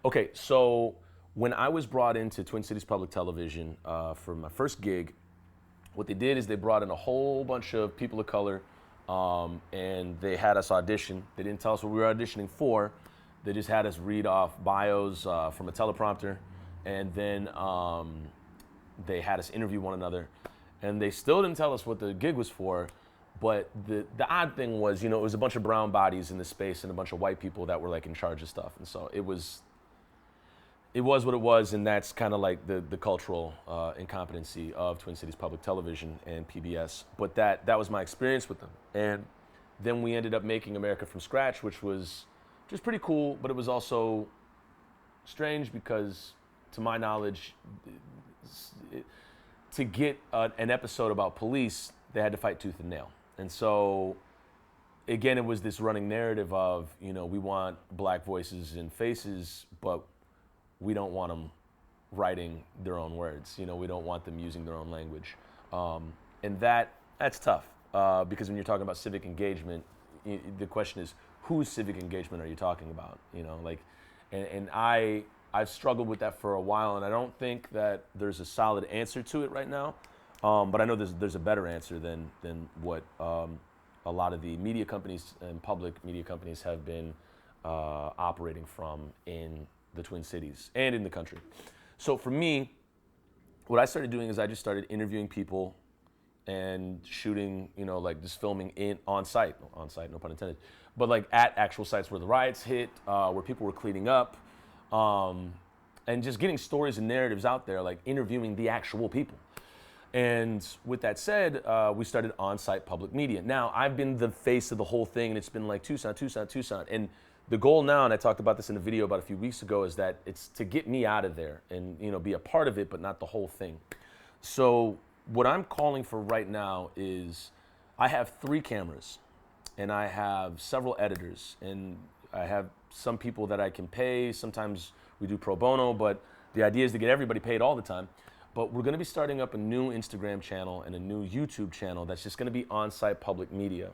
Okay, so when I was brought into Twin Cities Public Television for my first gig, what they did is they brought in a whole bunch of people of color, and they had us audition. They didn't tell us what we were auditioning for. They just had us read off bios from a teleprompter, and then they had us interview one another. And they still didn't tell us what the gig was for, but the odd thing was, it was a bunch of brown bodies in the space and a bunch of white people that were like in charge of stuff. And so it was what it was, and that's kind of like the cultural incompetency of Twin Cities Public Television and PBS. But that was my experience with them. And then we ended up making America from Scratch, which was just pretty cool, but it was also strange because, to my knowledge, to get an episode about police, they had to fight tooth and nail. And so, again, it was this running narrative of, we want black voices and faces, but we don't want them writing their own words. We don't want them using their own language. And that's tough because when you're talking about civic engagement, the question is, whose civic engagement are you talking about? And I've struggled with that for a while, and I don't think that there's a solid answer to it right now. But I know there's a better answer than what a lot of the media companies and public media companies have been operating from in the Twin Cities and in the country. So for me, what I started doing is I just started interviewing people and shooting, just filming on site, no pun intended, but like at actual sites where the riots hit, where people were cleaning up, and just getting stories and narratives out there, like interviewing the actual people. And with that said, we started on-site public media. Now, I've been the face of the whole thing, and it's been like Tucson. And the goal now, and I talked about this in a video about a few weeks ago, is that it's to get me out of there and be a part of it, but not the whole thing. So what I'm calling for right now is I have 3 cameras, and I have several editors, and I have some people that I can pay. Sometimes we do pro bono, but the idea is to get everybody paid all the time. But we're going to be starting up a new Instagram channel and a new YouTube channel that's just going to be on-site public media.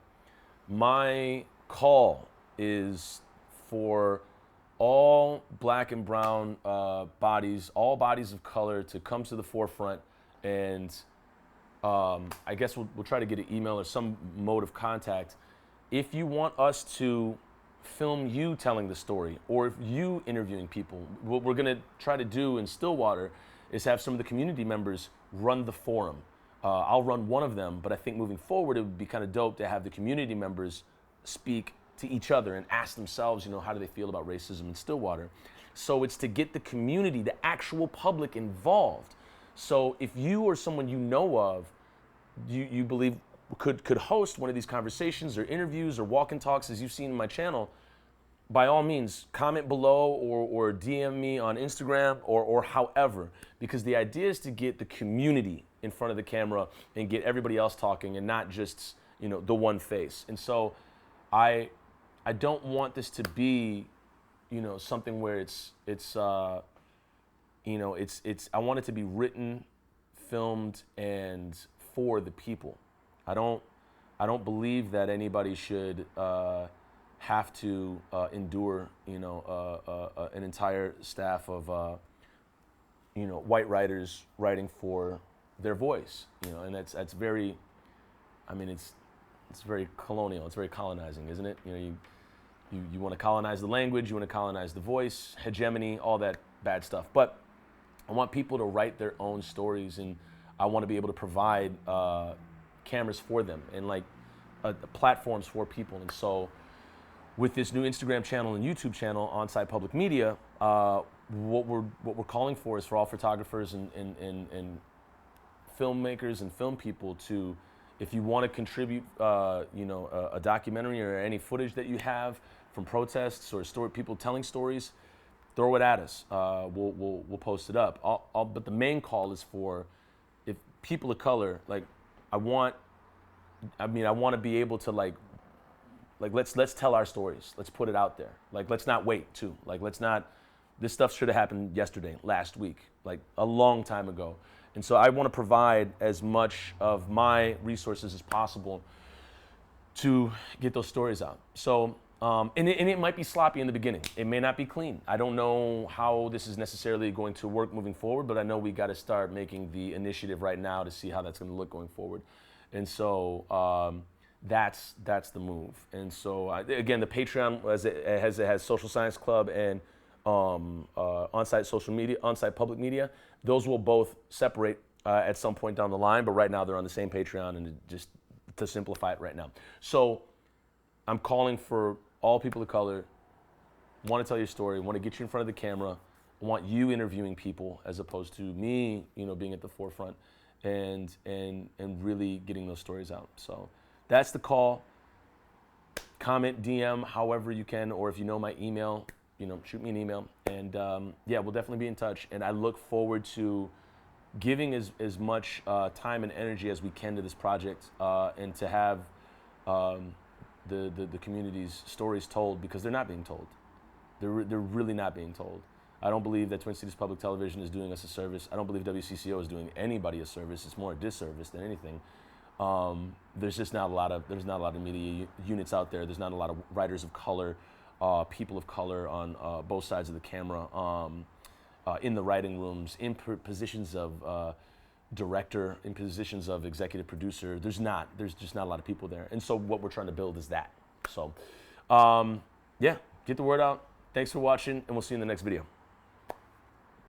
My call is for all black and brown bodies, all bodies of color, to come to the forefront. And I guess we'll try to get an email or some mode of contact. If you want us to film you telling the story, or if you interviewing people, what we're going to try to do in Stillwater is have some of the community members run the forum. I'll run one of them, but I think moving forward it would be kind of dope to have the community members speak to each other and ask themselves, how do they feel about racism in Stillwater? So it's to get the community, the actual public involved. So if you or someone you know of, you believe could host one of these conversations or interviews or walk and talks as you've seen in my channel, by all means, comment below or DM me on Instagram or however, because the idea is to get the community in front of the camera and get everybody else talking and not just, the one face. And so I don't want this to be, something where it's I want it to be written, filmed, and for the people. I don't believe that anybody should have to endure, an entire staff of, white writers writing for their voice, and that's very, it's very colonial, it's very colonizing, isn't it? You want to colonize the language, you want to colonize the voice, hegemony, all that bad stuff. But I want people to write their own stories, and I want to be able to provide cameras for them and platforms for people. And so with this new Instagram channel and YouTube channel, On-Site Public Media, what we're calling for is for all photographers and filmmakers and film people to, if you want to contribute, a documentary or any footage that you have from protests or people telling stories, throw it at us. We'll post it up. But the main call is for, if people of color, I want to be able to let's tell our stories. Let's put it out there. Let's not wait too. This stuff should have happened yesterday, last week, a long time ago. And so I want to provide as much of my resources as possible to get those stories out. So And it might be sloppy in the beginning. It may not be clean. I don't know how this is necessarily going to work moving forward, but I know we got to start making the initiative right now to see how that's going to look going forward. And so that's the move. And so again, the Patreon it has Social Science Club and on-site social media, on-site public media. Those will both separate at some point down the line, but right now they're on the same Patreon, and just to simplify it right now. So I'm calling for all people of color, want to tell your story, want to get you in front of the camera, want you interviewing people as opposed to me, being at the forefront and really getting those stories out. So that's the call. Comment, DM, however you can, or if you know my email, shoot me an email. And we'll definitely be in touch. And I look forward to giving as much time and energy as we can to this project, and to have the community's stories told, because they're not being told. They're really not being told. I don't believe that Twin Cities Public Television is doing us a service. I don't believe WCCO is doing anybody a service. It's more a disservice than anything. There's just not a lot of media units out there. There's not a lot of writers of color, people of color on both sides of the camera, in the writing rooms, in positions of director, in positions of executive producer. There's just not a lot of people there. And so what we're trying to build is that. So, get the word out. Thanks for watching, and we'll see you in the next video.